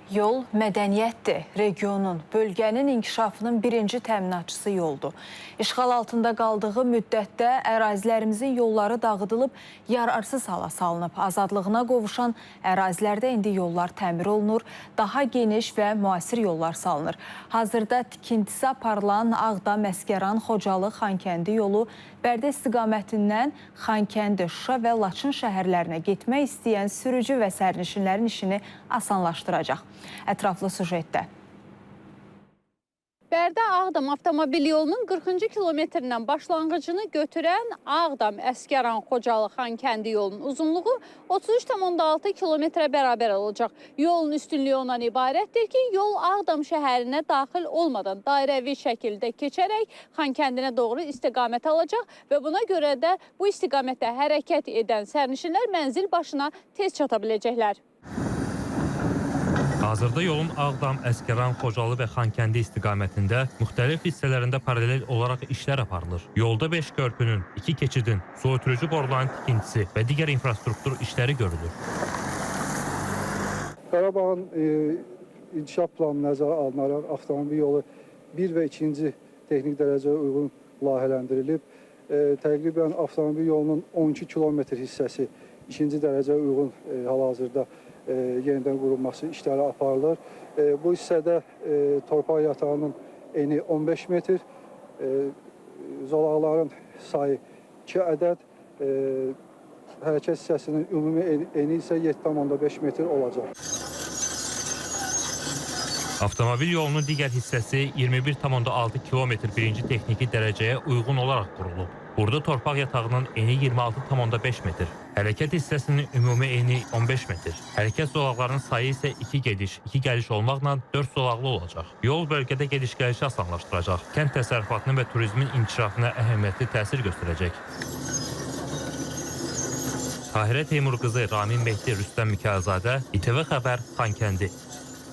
Yol mədəniyyətdir. Regionun, bölgənin inkişafının birinci təminatçısı yoldur. İşğal altında qaldığı müddətdə ərazilərimizin yolları dağıdılıb, yararsız hala salınıb. Azadlığına qovuşan ərazilərdə indi yollar təmir olunur, daha geniş və müasir yollar salınır. Hazırda tikintisi aparılan Ağdam, Əsgəran, Xocalı, Xankəndi yolu Bərdə istiqamətindən Xankəndi, Şuşa və Laçın şəhərlərinə getmək istəyən sürücü və sərnişinlərin işini asanlaşdıracaq. Ətraflı süjetdə. Bərdə-Ağdam avtomobil yolunun 40-cı kilometrindən başlanğıcını götürən Ağdam, Əsgəran, Xocalı, Xankəndi yolunun uzunluğu 33,6 kilometrə bərabər olacaq. Yolun üstünlüyü ondan ibarətdir ki, yol Ağdam şəhərinə daxil olmadan dairəvi şəkildə keçərək Xankəndinə doğru istiqamət alacaq və buna görə də bu istiqamətdə hərəkət edən sərnişinlər mənzil başına tez çata biləcəklər. Hazırda yolun Ağdam, Əsgəran, Xocalı və Xankəndi istiqamətində müxtəlif hissələrində paralel olaraq işlər aparılır. Yolda 5 körpünün, 2 keçidin, su ötürücü boruların tikintisi və digər infrastruktur işləri görülür. Qarabağın inkişaf planı nəzərə alınaraq avtomobil yolu 1 və 2-ci texnik dərəcəyə uyğun layihələndirilib. Təqribən avtomobil yolunun 12 kilometr hissəsi 2-ci dərəcəyə uyğun hal-hazırda yenidən qurulması işləri aparılır. Bu hissədə torpaq yatağının eni 15 metr, zolaqların sayı 2 ədəd, hərəkət hissəsinin ümumi eni isə 7,5 metr olacaq. Avtomobil yolunun digər hissəsi 21,6 kilometr birinci texniki dərəcəyə uyğun olaraq qurulub. Burada torpaq yatağının eni 26,5 metr. Hərəkət hissəsinin ümumi eni 15 metr. Hərəkət zolaqlarının sayı isə 2 gediş, 2 gəliş olmaqla 4 zolaqlı olacaq. Yol bölgədə gediş-gəlişi asanlaşdıracaq. Kənd təsərrüfatının və turizmin inkişafına əhəmiyyətli təsir göstərəcək. Tahirə Teymur qızı, Ramin Mehdi, Rüstəm Mikayılzadə, İTV Xəbər, Xankəndi.